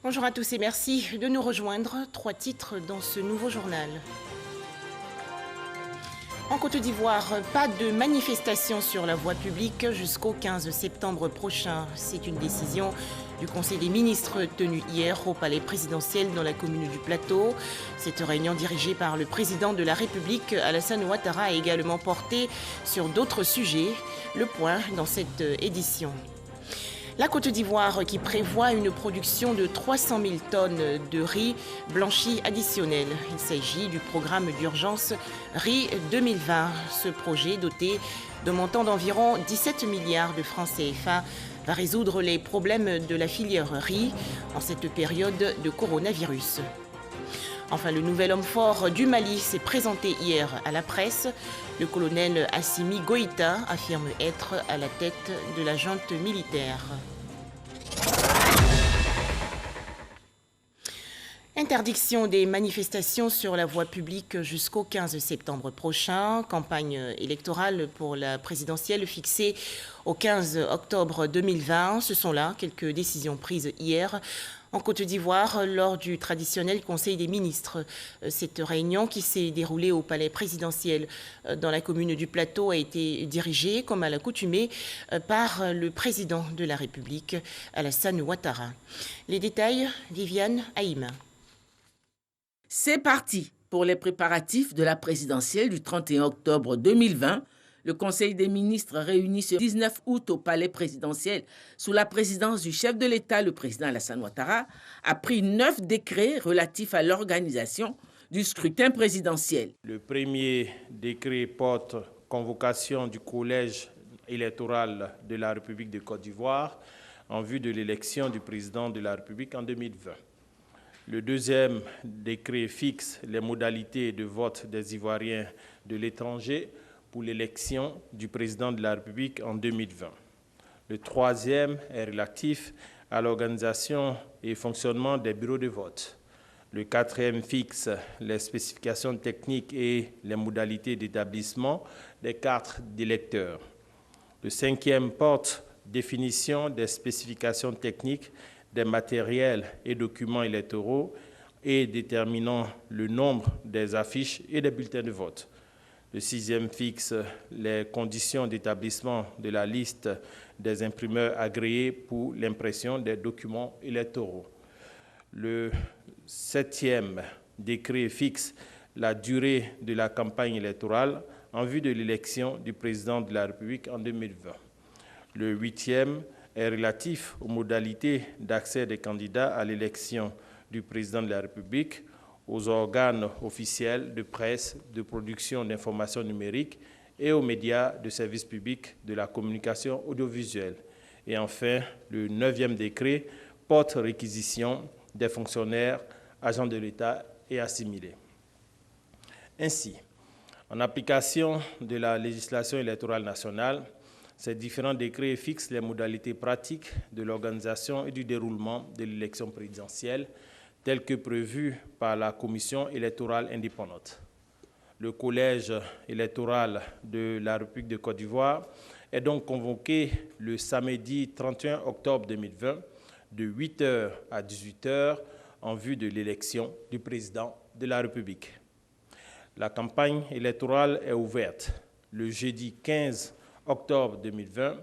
Bonjour à tous et merci de nous rejoindre. 3 titres dans ce nouveau journal. En Côte d'Ivoire, pas de manifestation sur la voie publique jusqu'au 15 septembre prochain. C'est une décision du Conseil des ministres tenue hier au palais présidentiel dans la commune du Plateau. Cette réunion dirigée par le président de la République, Alassane Ouattara, a également porté sur d'autres sujets. Le point dans cette édition. La Côte d'Ivoire qui prévoit une production de 300 000 tonnes de riz blanchi additionnel. Il s'agit du programme d'urgence Riz 2020. Ce projet, doté de montant d'environ 17 milliards de francs CFA, va résoudre les problèmes de la filière riz en cette période de coronavirus. Enfin, le nouvel homme fort du Mali s'est présenté hier à la presse. Le colonel Assimi Goïta affirme être à la tête de la junte militaire. Interdiction des manifestations sur la voie publique jusqu'au 15 septembre prochain. Campagne électorale pour la présidentielle fixée au 15 octobre 2020. Ce sont là quelques décisions prises hier en Côte d'Ivoire lors du traditionnel Conseil des ministres. Cette réunion qui s'est déroulée au palais présidentiel dans la commune du Plateau a été dirigée, comme à l'accoutumée, par le président de la République, Alassane Ouattara. Les détails, Viviane Haïm. C'est parti pour les préparatifs de la présidentielle du 31 octobre 2020. Le Conseil des ministres réuni ce 19 août au palais présidentiel sous la présidence du chef de l'État, le président Alassane Ouattara, a pris 9 décrets relatifs à l'organisation du scrutin présidentiel. Le premier décret porte convocation du collège électoral de la République de Côte d'Ivoire en vue de l'élection du président de la République en 2020. Le deuxième décret fixe les modalités de vote des Ivoiriens de l'étranger pour l'élection du président de la République en 2020. Le troisième est relatif à l'organisation et fonctionnement des bureaux de vote. Le quatrième fixe les spécifications techniques et les modalités d'établissement des cartes d'électeurs. Le cinquième porte définition des spécifications techniques des matériels et documents électoraux et déterminant le nombre des affiches et des bulletins de vote. Le sixième fixe les conditions d'établissement de la liste des imprimeurs agréés pour l'impression des documents électoraux. Le septième décret fixe la durée de la campagne électorale en vue de l'élection du président de la République en 2020. Le huitième est relatif aux modalités d'accès des candidats à l'élection du président de la République, aux organes officiels de presse, de production d'informations numériques et aux médias de service public de la communication audiovisuelle. Et enfin, le neuvième décret porte réquisition des fonctionnaires, agents de l'État et assimilés. Ainsi, en application de la législation électorale nationale, ces différents décrets fixent les modalités pratiques de l'organisation et du déroulement de l'élection présidentielle telles que prévues par la Commission électorale indépendante. Le collège électoral de la République de Côte d'Ivoire est donc convoqué le samedi 31 octobre 2020 de 8h à 18h en vue de l'élection du président de la République. La campagne électorale est ouverte le jeudi 15 octobre 2020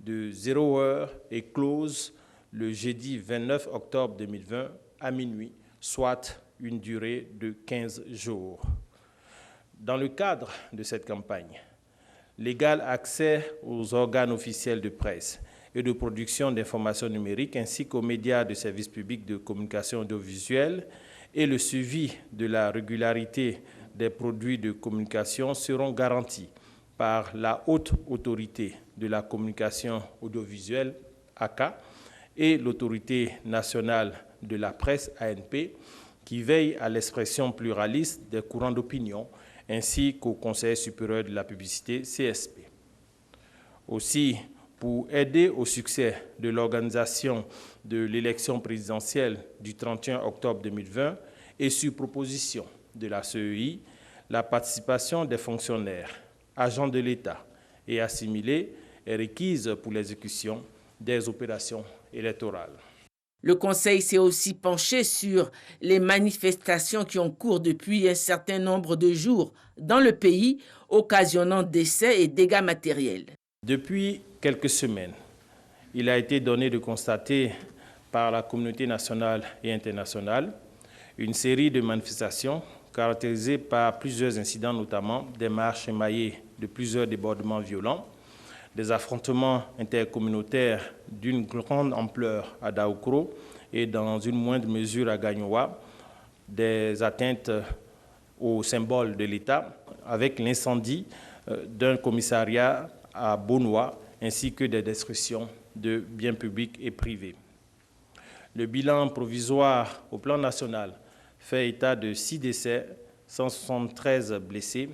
de 0h et close le jeudi 29 octobre 2020 à minuit, soit une durée de 15 jours. Dans le cadre de cette campagne, l'égal accès aux organes officiels de presse et de production d'informations numériques ainsi qu'aux médias de services publics de communication audiovisuelle et le suivi de la régularité des produits de communication seront garantis par la Haute Autorité de la Communication Audiovisuelle, ACA, et l'Autorité nationale de la presse, ANP, qui veille à l'expression pluraliste des courants d'opinion, ainsi qu'au Conseil supérieur de la publicité, CSP. Aussi, pour aider au succès de l'organisation de l'élection présidentielle du 31 octobre 2020 et sur proposition de la CEI, la participation des fonctionnaires, agents de l'État et assimilés est requise pour l'exécution des opérations électorales. Le Conseil s'est aussi penché sur les manifestations qui ont cours depuis un certain nombre de jours dans le pays, occasionnant décès et dégâts matériels. Depuis quelques semaines, il a été donné de constater par la communauté nationale et internationale une série de manifestations caractérisées par plusieurs incidents, notamment des marches émaillées de plusieurs débordements violents, des affrontements intercommunautaires d'une grande ampleur à Daoukro et dans une moindre mesure à Gagnoa, des atteintes aux symboles de l'État avec l'incendie d'un commissariat à Bonoa ainsi que des destructions de biens publics et privés. Le bilan provisoire au plan national fait état de 6 décès, 173 blessés,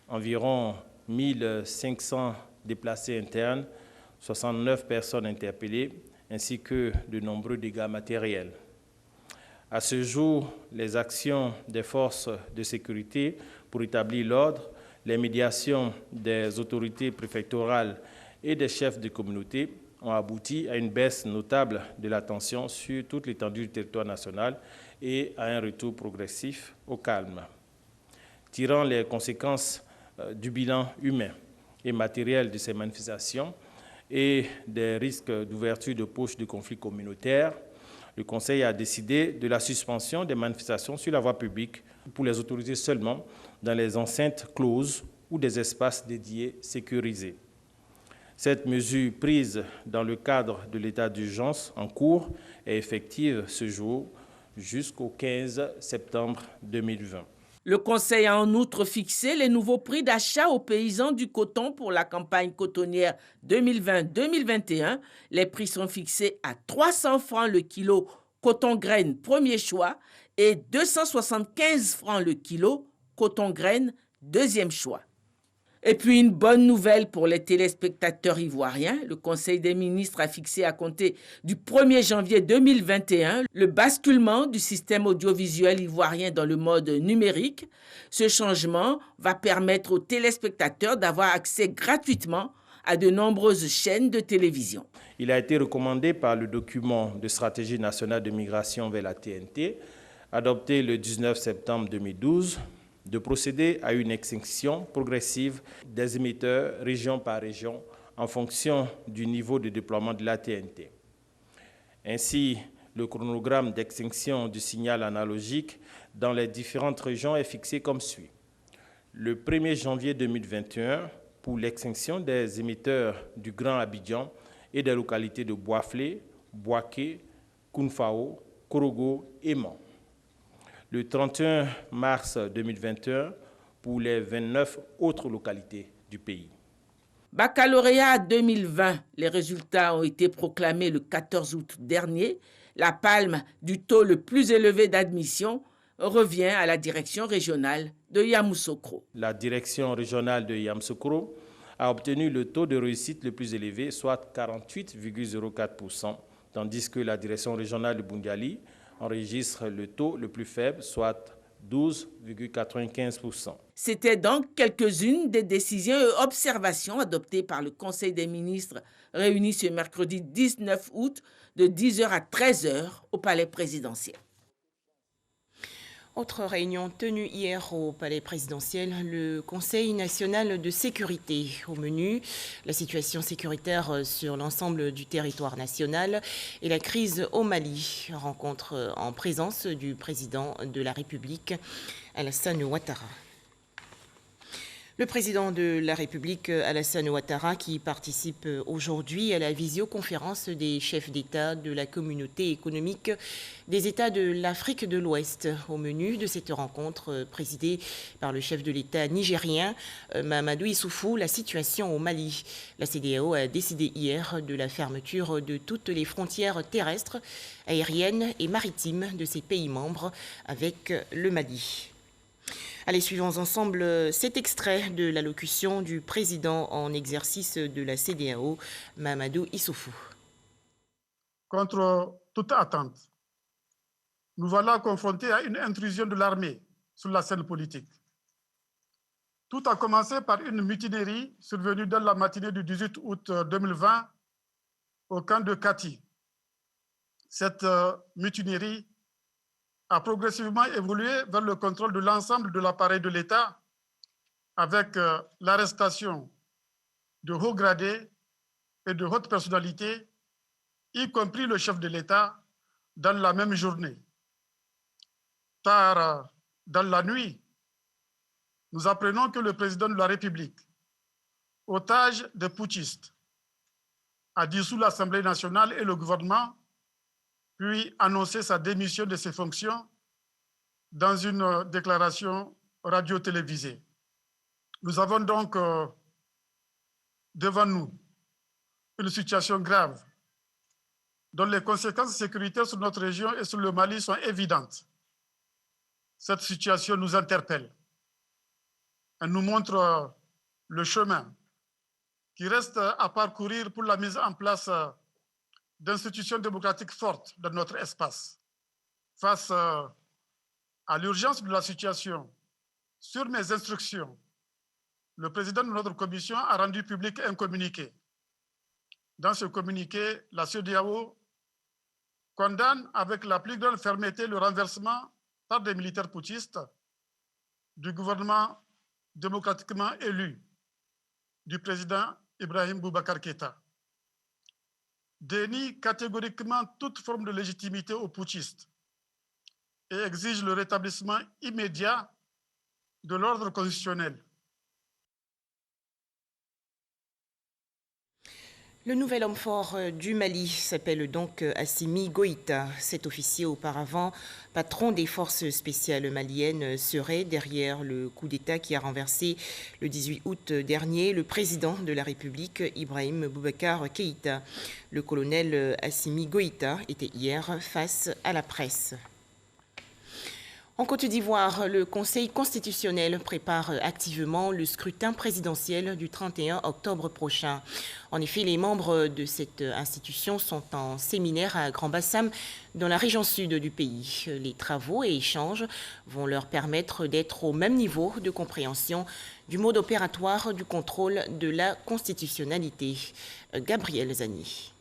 environ 1500 déplacés internes, 69 personnes interpellées, ainsi que de nombreux dégâts matériels. À ce jour, les actions des forces de sécurité pour établir l'ordre, les médiations des autorités préfectorales et des chefs de communauté ont abouti à une baisse notable de la tension sur toute l'étendue du territoire national et à un retour progressif au calme. Tirant les conséquences du bilan humain et matériel de ces manifestations et des risques d'ouverture de poches de conflits communautaires, le Conseil a décidé de la suspension des manifestations sur la voie publique pour les autoriser seulement dans les enceintes closes ou des espaces dédiés sécurisés. Cette mesure prise dans le cadre de l'état d'urgence en cours est effective ce jour jusqu'au 15 septembre 2020. Le Conseil a en outre fixé les nouveaux prix d'achat aux paysans du coton pour la campagne cotonnière 2020-2021. Les prix sont fixés à 300 francs le kilo coton graine premier choix et 275 francs le kilo coton graine deuxième choix. Et puis une bonne nouvelle pour les téléspectateurs ivoiriens. Le Conseil des ministres a fixé à compter du 1er janvier 2021 le basculement du système audiovisuel ivoirien dans le mode numérique. Ce changement va permettre aux téléspectateurs d'avoir accès gratuitement à de nombreuses chaînes de télévision. Il a été recommandé par le document de stratégie nationale de migration vers la TNT, adopté le 19 septembre 2012, de procéder à une extinction progressive des émetteurs région par région en fonction du niveau de déploiement de la TNT. Ainsi, le chronogramme d'extinction du signal analogique dans les différentes régions est fixé comme suit. Le 1er janvier 2021, pour l'extinction des émetteurs du Grand Abidjan et des localités de Boaflé, Boaké, Kounfao, Korogo et Mans. Le 31 mars 2021 pour les 29 autres localités du pays. Baccalauréat 2020, les résultats ont été proclamés le 14 août dernier. La palme du taux le plus élevé d'admission revient à la direction régionale de Yamoussoukro. La direction régionale de Yamoussoukro a obtenu le taux de réussite le plus élevé, soit 48,04%, tandis que la direction régionale de Bundiali enregistre le taux le plus faible, soit 12,95%. C'était donc quelques-unes des décisions et observations adoptées par le Conseil des ministres réuni ce mercredi 19 août de 10h à 13h au Palais présidentiel. Autre réunion tenue hier au Palais présidentiel, le Conseil national de sécurité. Au menu, la situation sécuritaire sur l'ensemble du territoire national et la crise au Mali. Rencontre en présence du président de la République, Alassane Ouattara. Le président de la République, Alassane Ouattara, qui participe aujourd'hui à la visioconférence des chefs d'État de la communauté économique des États de l'Afrique de l'Ouest. Au menu de cette rencontre présidée par le chef de l'État nigérien, Mahamadou Issoufou, la situation au Mali. La CEDEAO a décidé hier de la fermeture de toutes les frontières terrestres, aériennes et maritimes de ses pays membres avec le Mali. Allez, suivons ensemble cet extrait de l'allocution du président en exercice de la CEDEAO, Mahamadou Issoufou. Contre toute attente, nous voilà confrontés à une intrusion de l'armée sur la scène politique. Tout a commencé par une mutinerie survenue dans la matinée du 18 août 2020 au camp de Kati. cette mutinerie a progressivement évolué vers le contrôle de l'ensemble de l'appareil de l'État avec l'arrestation de hauts gradés et de hautes personnalités, y compris le chef de l'État, dans la même journée. Tard dans la nuit, nous apprenons que le président de la République, otage des putschistes, a dissous l'Assemblée nationale et le gouvernement, puis annoncé sa démission de ses fonctions dans une déclaration radio-télévisée. Nous avons donc devant nous une situation grave dont les conséquences sécuritaires sur notre région et sur le Mali sont évidentes. Cette situation nous interpelle. Elle nous montre le chemin qui reste à parcourir pour la mise en place d'institutions démocratiques fortes dans notre espace. Face à l'urgence de la situation, sur mes instructions, le président de notre commission a rendu public un communiqué. Dans ce communiqué, la CEDEAO condamne avec la plus grande fermeté le renversement par des militaires putschistes du gouvernement démocratiquement élu du président Ibrahim Boubacar Keïta, dénie catégoriquement toute forme de légitimité aux putschistes et exige le rétablissement immédiat de l'ordre constitutionnel. Le nouvel homme fort du Mali s'appelle donc Assimi Goïta. Cet officier, auparavant patron des forces spéciales maliennes, serait derrière le coup d'État qui a renversé le 18 août dernier le président de la République, Ibrahim Boubacar Keïta. Le colonel Assimi Goïta était hier face à la presse. En Côte d'Ivoire, le Conseil constitutionnel prépare activement le scrutin présidentiel du 31 octobre prochain. En effet, les membres de cette institution sont en séminaire à Grand-Bassam, dans la région sud du pays. Les travaux et échanges vont leur permettre d'être au même niveau de compréhension du mode opératoire du contrôle de la constitutionnalité. Gabriel Zani.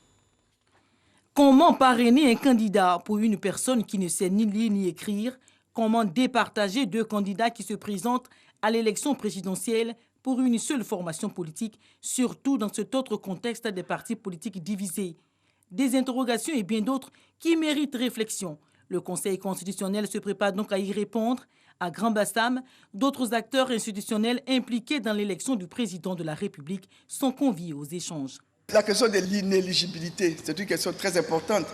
Comment parrainer un candidat pour une personne qui ne sait ni lire ni écrire? Comment départager deux candidats qui se présentent à l'élection présidentielle pour une seule formation politique, surtout dans cet autre contexte des partis politiques divisés? Des interrogations et bien d'autres qui méritent réflexion. Le Conseil constitutionnel se prépare donc à y répondre. À Grand-Bassam, d'autres acteurs institutionnels impliqués dans l'élection du président de la République sont conviés aux échanges. La question de l'inéligibilité, c'est une question très importante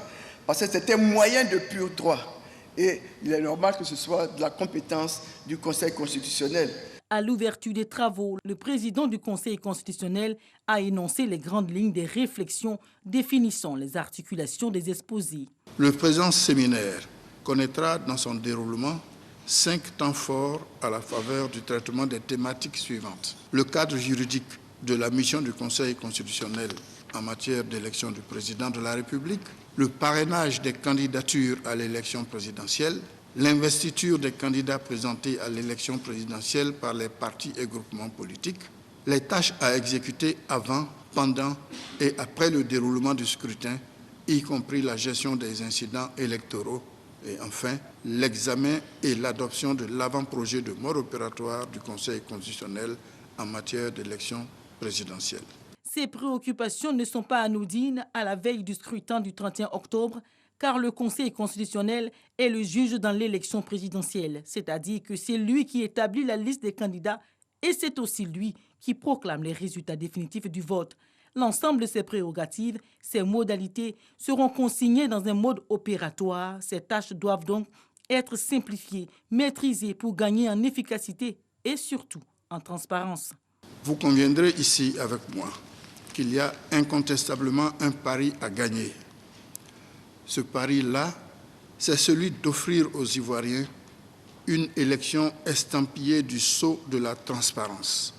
parce que c'est un moyen de pur droit. Et il est normal que ce soit de la compétence du Conseil constitutionnel. À l'ouverture des travaux, le président du Conseil constitutionnel a énoncé les grandes lignes des réflexions définissant les articulations des exposés. Le présent séminaire connaîtra dans son déroulement 5 temps forts à la faveur du traitement des thématiques suivantes. Le cadre juridique de la mission du Conseil constitutionnel en matière d'élection du président de la République, le parrainage des candidatures à l'élection présidentielle, l'investiture des candidats présentés à l'élection présidentielle par les partis et groupements politiques, les tâches à exécuter avant, pendant et après le déroulement du scrutin, y compris la gestion des incidents électoraux, et enfin, l'examen et l'adoption de l'avant-projet de mode opératoire du Conseil constitutionnel en matière d'élection présidentielle. Ces préoccupations ne sont pas anodines à la veille du scrutin du 31 octobre, car le Conseil constitutionnel est le juge dans l'élection présidentielle, c'est-à-dire que c'est lui qui établit la liste des candidats et c'est aussi lui qui proclame les résultats définitifs du vote. L'ensemble de ces prérogatives, ces modalités seront consignées dans un mode opératoire. Ces tâches doivent donc être simplifiées, maîtrisées pour gagner en efficacité et surtout en transparence. Vous conviendrez ici avec moi qu'il y a incontestablement un pari à gagner. Ce pari-là, c'est celui d'offrir aux Ivoiriens une élection estampillée du sceau de la transparence.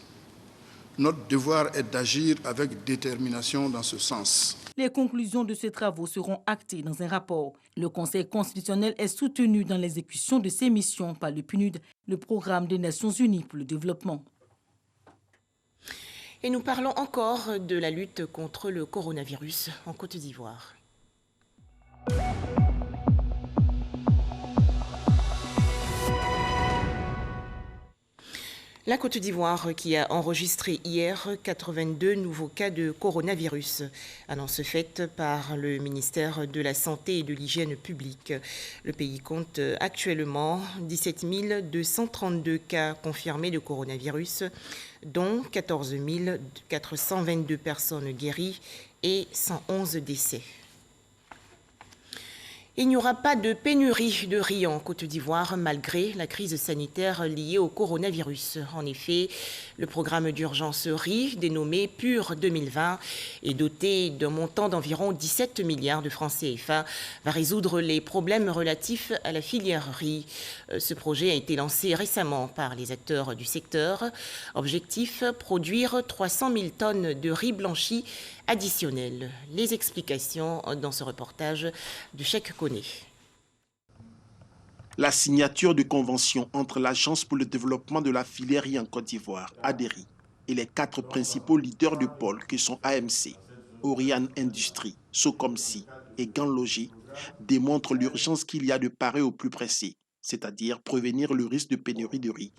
Notre devoir est d'agir avec détermination dans ce sens. Les conclusions de ces travaux seront actées dans un rapport. Le Conseil constitutionnel est soutenu dans l'exécution de ses missions par le PNUD, le Programme des Nations Unies pour le développement. Et nous parlons encore de la lutte contre le coronavirus en Côte d'Ivoire. La Côte d'Ivoire qui a enregistré hier 82 nouveaux cas de coronavirus, annonce faite par le ministère de la Santé et de l'Hygiène publique. Le pays compte actuellement 17 232 cas confirmés de coronavirus, dont 14 422 personnes guéries et 111 décès. Il n'y aura pas de pénurie de riz en Côte d'Ivoire malgré la crise sanitaire liée au coronavirus. En effet, le programme d'urgence riz, dénommé PUR 2020, et doté d'un montant d'environ 17 milliards de francs CFA, va résoudre les problèmes relatifs à la filière riz. Ce projet a été lancé récemment par les acteurs du secteur. Objectif, produire 300 000 tonnes de riz blanchi additionnel. Les explications dans ce reportage de Cheikh Koné. La signature de convention entre l'Agence pour le développement de la filière riz en Côte d'Ivoire, ADERI, et les 4 principaux leaders de pôle que sont AMC, Oriane Industrie, Socomsi et Ganlogi démontre l'urgence qu'il y a de parer au plus pressé, c'est-à-dire prévenir le risque de pénurie de riz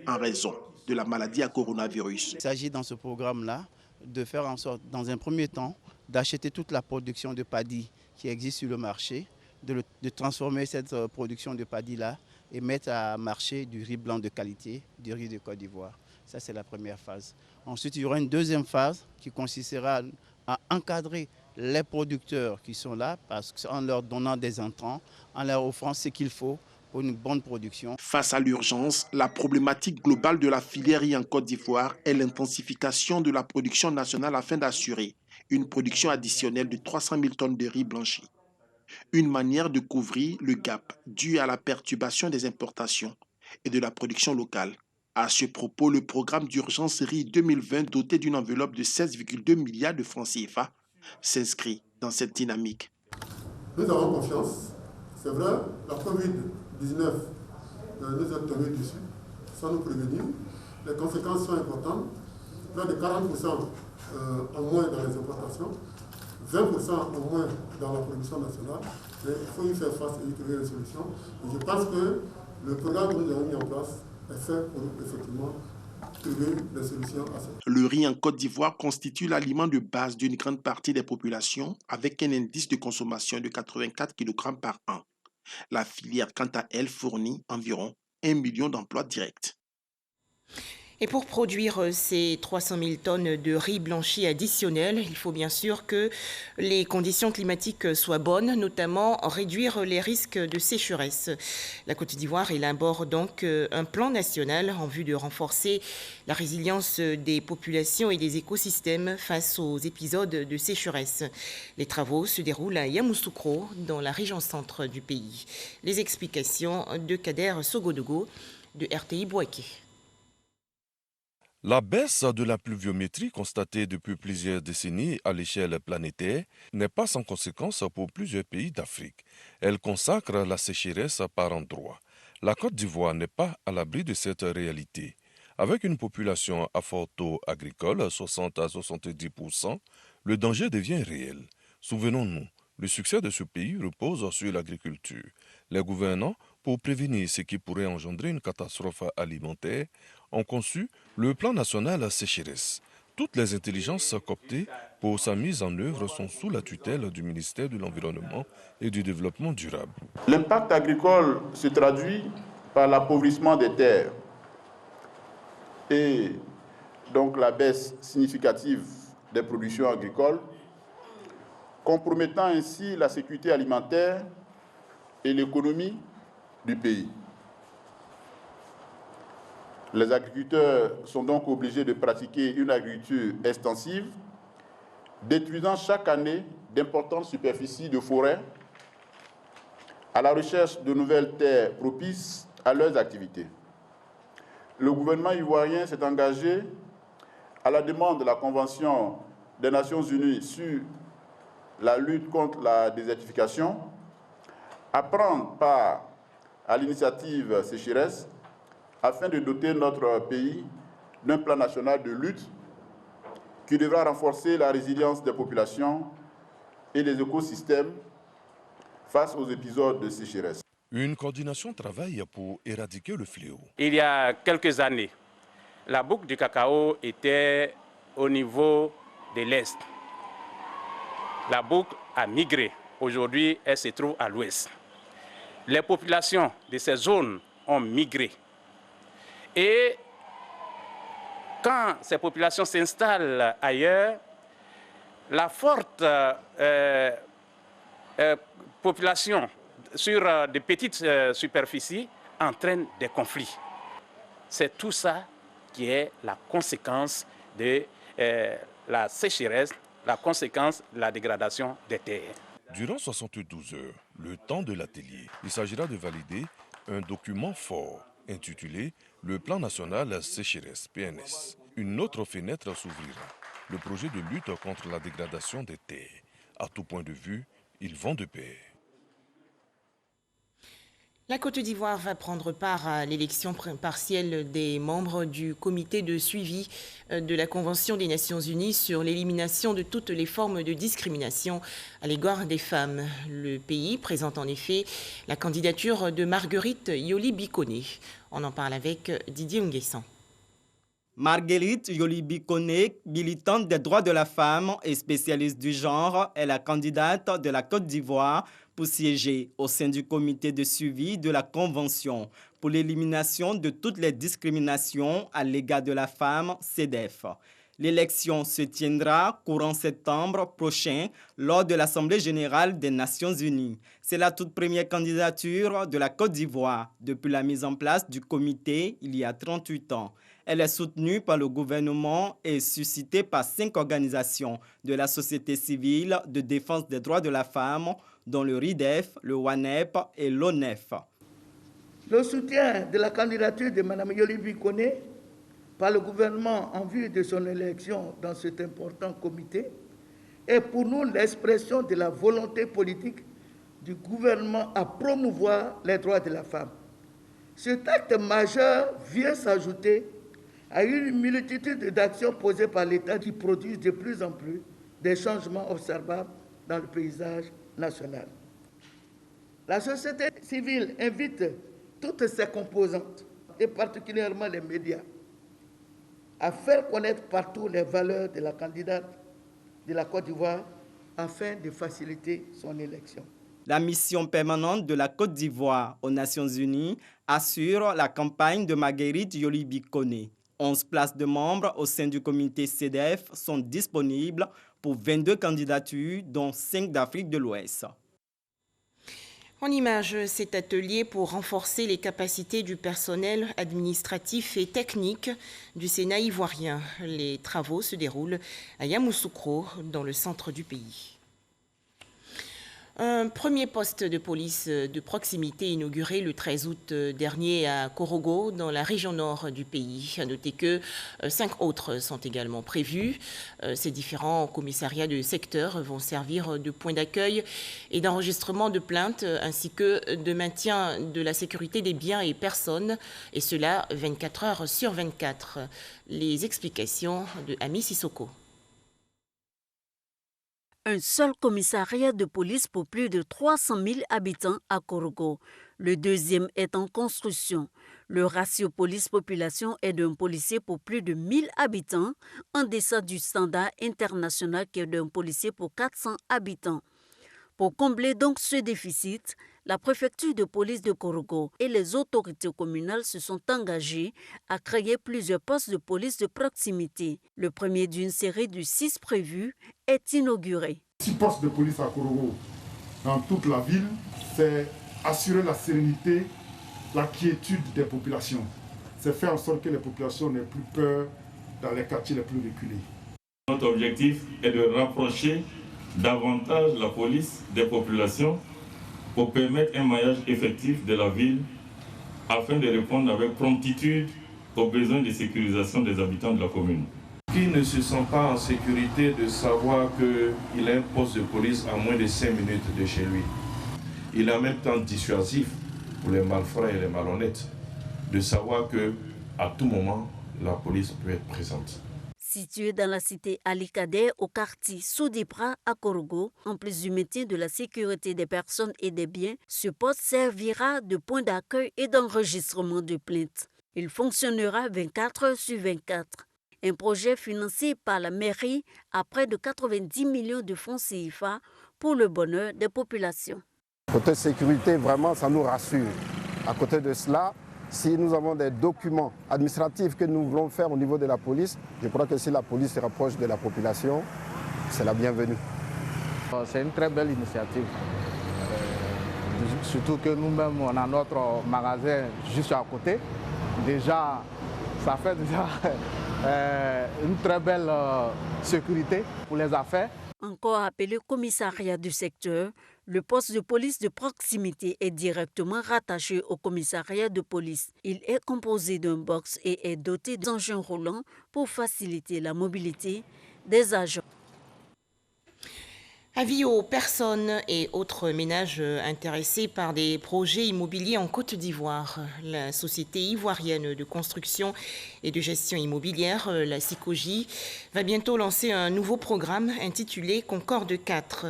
en raison de la maladie à coronavirus. Il s'agit dans ce programme-là de faire en sorte, dans un premier temps, d'acheter toute la production de paddy qui existe sur le marché, de transformer cette production de paddy-là et mettre à marché du riz blanc de qualité, du riz de Côte d'Ivoire. Ça, c'est la première phase. Ensuite, il y aura une deuxième phase qui consistera à encadrer les producteurs qui sont là, parce qu'en leur donnant des intrants, en leur offrant ce qu'il faut pour une bonne production. Face à l'urgence, la problématique globale de la filière riz en Côte d'Ivoire est l'intensification de la production nationale afin d'assurer une production additionnelle de 300 000 tonnes de riz blanchi. Une manière de couvrir le gap dû à la perturbation des importations et de la production locale. À ce propos, le programme d'urgence riz 2020 doté d'une enveloppe de 16,2 milliards de francs CFA s'inscrit dans cette dynamique. Nous avons confiance. C'est vrai, la Covid-19 nous a tombé dessus sans nous prévenir. Les conséquences sont importantes. Près de 40% en moins dans les importations, 20% en moins dans la production nationale. Mais il faut y faire face et y trouver des solutions. Et je pense que le programme que nous avons mis en place est fait pour effectivement trouver des solutions à ça. Le riz en Côte d'Ivoire constitue l'aliment de base d'une grande partie des populations avec un indice de consommation de 84 kg par an. La filière, quant à elle, fournit environ 1 million d'emplois directs. Et pour produire ces 300 000 tonnes de riz blanchi additionnel, il faut bien sûr que les conditions climatiques soient bonnes, notamment réduire les risques de sécheresse. La Côte d'Ivoire élabore donc un plan national en vue de renforcer la résilience des populations et des écosystèmes face aux épisodes de sécheresse. Les travaux se déroulent à Yamoussoukro, dans la région centre du pays. Les explications de Kader Sogodogo de RTI Bouaké. La baisse de la pluviométrie constatée depuis plusieurs décennies à l'échelle planétaire n'est pas sans conséquence pour plusieurs pays d'Afrique. Elle consacre la sécheresse par endroits. La Côte d'Ivoire n'est pas à l'abri de cette réalité. Avec une population à fort taux agricole, 60 à 70%, le danger devient réel. Souvenons-nous, le succès de ce pays repose sur l'agriculture. Les gouvernants, pour prévenir ce qui pourrait engendrer une catastrophe alimentaire, ont conçu le plan national sécheresse. Toutes les intelligences cooptées pour sa mise en œuvre sont sous la tutelle du ministère de l'Environnement et du Développement durable. L'impact agricole se traduit par l'appauvrissement des terres et donc la baisse significative des productions agricoles, compromettant ainsi la sécurité alimentaire et l'économie du pays. Les agriculteurs sont donc obligés de pratiquer une agriculture extensive, détruisant chaque année d'importantes superficies de forêt à la recherche de nouvelles terres propices à leurs activités. Le gouvernement ivoirien s'est engagé, à la demande de la Convention des Nations Unies sur la lutte contre la désertification, à prendre part à l'initiative sécheresse afin de doter notre pays d'un plan national de lutte qui devra renforcer la résilience des populations et des écosystèmes face aux épisodes de sécheresse. Une coordination travaille pour éradiquer le fléau. Il y a quelques années, la boucle du cacao était au niveau de l'Est. La boucle a migré. Aujourd'hui, elle se trouve à l'Ouest. Les populations de ces zones ont migré. Et quand ces populations s'installent ailleurs, la forte population sur de petites superficies entraîne des conflits. C'est tout ça qui est la conséquence de la sécheresse, la conséquence de la dégradation des terres. Durant 72 heures, le temps de l'atelier, il s'agira de valider un document fort intitulé « Le Plan national sécheresse PNS ». Une autre fenêtre s'ouvrira, le projet de lutte contre la dégradation des terres. À tout point de vue, ils vont de pair. La Côte d'Ivoire va prendre part à l'élection partielle des membres du comité de suivi de la Convention des Nations Unies sur l'élimination de toutes les formes de discrimination à l'égard des femmes. Le pays présente en effet la candidature de Marguerite Yoli-Bikoné. On en parle avec Didier Nguessan. Marguerite Yoli-Bikoné, militante des droits de la femme et spécialiste du genre, est la candidate de la Côte d'Ivoire pour siéger au sein du comité de suivi de la Convention pour l'élimination de toutes les discriminations à l'égard de la femme, CEDEF. L'élection se tiendra courant septembre prochain lors de l'Assemblée générale des Nations unies. C'est la toute première candidature de la Côte d'Ivoire depuis la mise en place du comité il y a 38 ans. Elle est soutenue par le gouvernement et suscitée par 5 organisations de la société civile de défense des droits de la femme, dont le RIDEF, le WANEP et l'ONEF. Le soutien de la candidature de Mme Yoli-Bikoné par le gouvernement en vue de son élection dans cet important comité est pour nous l'expression de la volonté politique du gouvernement à promouvoir les droits de la femme. Cet acte majeur vient s'ajouter à une multitude d'actions posées par l'État qui produisent de plus en plus des changements observables dans le paysage national. La société civile invite toutes ses composantes, et particulièrement les médias, à faire connaître partout les valeurs de la candidate de la Côte d'Ivoire afin de faciliter son élection. La mission permanente de la Côte d'Ivoire aux Nations Unies assure la campagne de Marguerite Yoli-Bikoné. 11 places de membres au sein du comité CEDEF sont disponibles pour 22 candidatures, dont 5 d'Afrique de l'Ouest. En image, cet atelier pour renforcer les capacités du personnel administratif et technique du Sénat ivoirien. Les travaux se déroulent à Yamoussoukro, dans le centre du pays. Un premier poste de police de proximité inauguré le 13 août dernier à Korogo, dans la région nord du pays. À noter que 5 autres sont également prévus. Ces différents commissariats de secteur vont servir de point d'accueil et d'enregistrement de plaintes, ainsi que de maintien de la sécurité des biens et personnes, et cela 24 heures sur 24. Les explications de Ami Sissoko. Un seul commissariat de police pour plus de 300 000 habitants à Korogo. Le deuxième est en construction. Le ratio police-population est d'un policier pour plus de 1000 habitants, en deçà du standard international qui est d'un policier pour 400 habitants. Pour combler donc ce déficit, la préfecture de police de Korogo et les autorités communales se sont engagées à créer plusieurs postes de police de proximité. Le premier d'une série de 6 prévus est inauguré. 6 postes de police à Korogo dans toute la ville, c'est assurer la sérénité, la quiétude des populations. C'est faire en sorte que les populations n'aient plus peur dans les quartiers les plus reculés. Notre objectif est de rapprocher davantage la police des populations pour permettre un maillage effectif de la ville afin de répondre avec promptitude aux besoins de sécurisation des habitants de la commune. Qui ne se sent pas en sécurité de savoir qu'il a un poste de police à moins de 5 minutes de chez lui. Il est en même temps dissuasif pour les malfrats et les malhonnêtes de savoir qu'à tout moment, la police peut être présente. Situé dans la cité Ali Kader au quartier Soudibra à Korogo, en plus du maintien de la sécurité des personnes et des biens, ce poste servira de point d'accueil et d'enregistrement de plaintes. Il fonctionnera 24 heures sur 24. Un projet financé par la mairie à près de 90 millions de francs CFA pour le bonheur des populations. Côté sécurité, vraiment, ça nous rassure. À côté de cela, si nous avons des documents administratifs que nous voulons faire au niveau de la police, je crois que si la police se rapproche de la population, c'est la bienvenue. C'est une très belle initiative. Surtout que nous-mêmes, on a notre magasin juste à côté. Déjà, ça fait déjà une très belle sécurité pour les affaires. Encore appelé commissariat du secteur, le poste de police de proximité est directement rattaché au commissariat de police. Il est composé d'un box et est doté d'engins roulants pour faciliter la mobilité des agents. Avis aux personnes et autres ménages intéressés par des projets immobiliers en Côte d'Ivoire. La société ivoirienne de construction et de gestion immobilière, la SICOGI, va bientôt lancer un nouveau programme intitulé Concorde 4.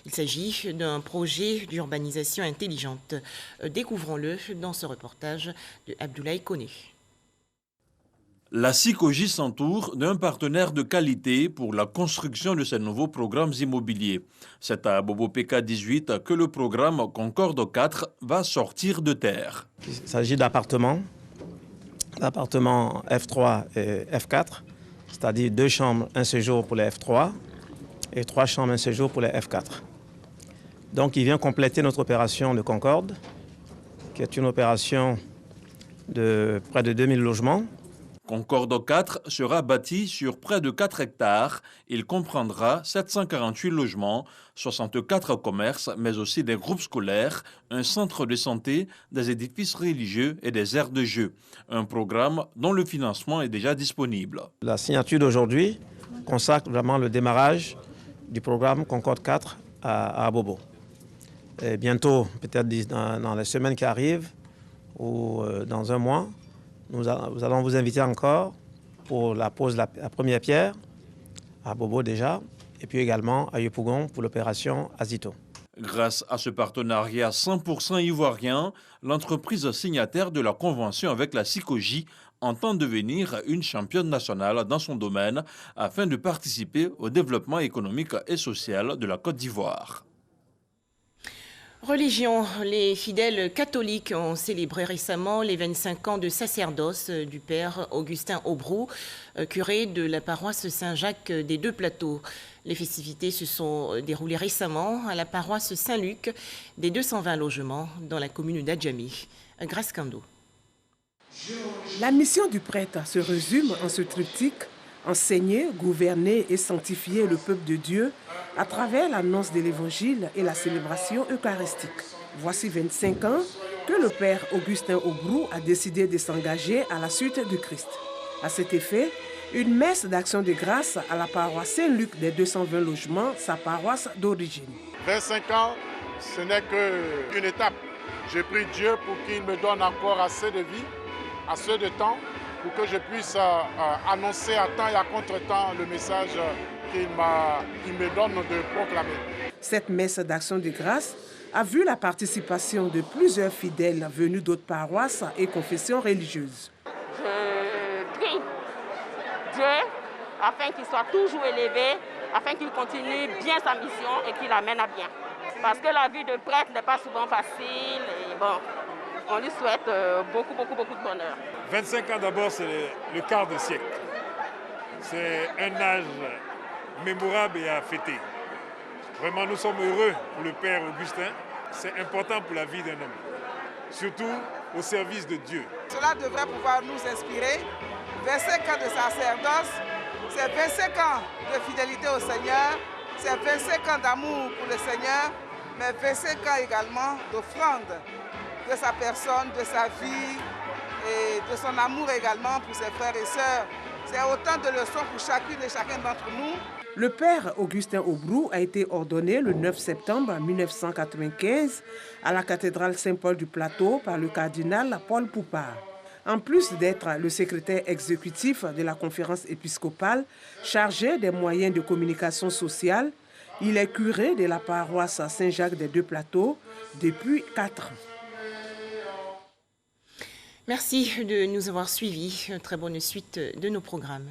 Il s'agit d'un projet d'urbanisation intelligente. Découvrons-le dans ce reportage de Abdoulaye Koné. La SICOGI s'entoure d'un partenaire de qualité pour la construction de ces nouveaux programmes immobiliers. C'est à Bobo PK 18 que le programme Concorde 4 va sortir de terre. Il s'agit d'appartements F3 et F4, c'est-à-dire 2 chambres, 1 séjour pour les F3 et 3 chambres, 1 séjour pour les F4. Donc il vient compléter notre opération de Concorde, qui est une opération de près de 2000 logements. Concorde 4 sera bâti sur près de 4 hectares. Il comprendra 748 logements, 64 commerces, mais aussi des groupes scolaires, un centre de santé, des édifices religieux et des aires de jeu. Un programme dont le financement est déjà disponible. La signature d'aujourd'hui consacre vraiment le démarrage du programme Concorde 4 à Bobo. Et bientôt, peut-être dans les semaines qui arrivent ou dans un mois, nous allons vous inviter encore pour la pose de la première pierre à Bobo déjà, et puis également à Yopougon pour l'opération Azito. Grâce à ce partenariat 100% ivoirien, l'entreprise signataire de la convention avec la SICOGI entend devenir une championne nationale dans son domaine afin de participer au développement économique et social de la Côte d'Ivoire. Religion, les fidèles catholiques ont célébré récemment les 25 ans de sacerdoce du père Augustin Aubrou, curé de la paroisse Saint-Jacques des Deux Plateaux. Les festivités se sont déroulées récemment à la paroisse Saint-Luc des 220 logements dans la commune d'Adjami. Grace Kando. La mission du prêtre se résume en ce triptyque: enseigner, gouverner et sanctifier le peuple de Dieu à travers l'annonce de l'Évangile et la célébration eucharistique. Voici 25 ans que le père Augustin Aubrou a décidé de s'engager à la suite du Christ. À cet effet, une messe d'action de grâce à la paroisse Saint-Luc des 220 logements, sa paroisse d'origine. 25 ans, ce n'est qu'une étape. Je prie Dieu pour qu'il me donne encore assez de vie, assez de temps, pour que je puisse annoncer à temps et à contre-temps le message qu'il me donne de proclamer. Cette messe d'action de grâce a vu la participation de plusieurs fidèles venus d'autres paroisses et confessions religieuses. Je prie Dieu afin qu'il soit toujours élevé, afin qu'il continue bien sa mission et qu'il l'amène à bien. Parce que la vie de prêtre n'est pas souvent facile et bon, on lui souhaite beaucoup de bonheur. 25 ans d'abord, c'est le quart de siècle. C'est un âge mémorable et à fêter. Vraiment, nous sommes heureux pour le Père Augustin. C'est important pour la vie d'un homme, surtout au service de Dieu. Cela devrait pouvoir nous inspirer. 25 ans de sacerdoce, c'est 25 ans de fidélité au Seigneur, c'est 25 ans d'amour pour le Seigneur, mais 25 ans également d'offrande de sa personne, de sa vie et de son amour également pour ses frères et sœurs. C'est autant de leçons pour chacune et chacun d'entre nous. Le père Augustin Aubrou a été ordonné le 9 septembre 1995 à la cathédrale Saint-Paul du Plateau par le cardinal Paul Poupard. En plus d'être le secrétaire exécutif de la conférence épiscopale chargé des moyens de communication sociale, il est curé de la paroisse Saint-Jacques des Deux-Plateaux depuis 4 ans. Merci de nous avoir suivis. Très bonne suite de nos programmes.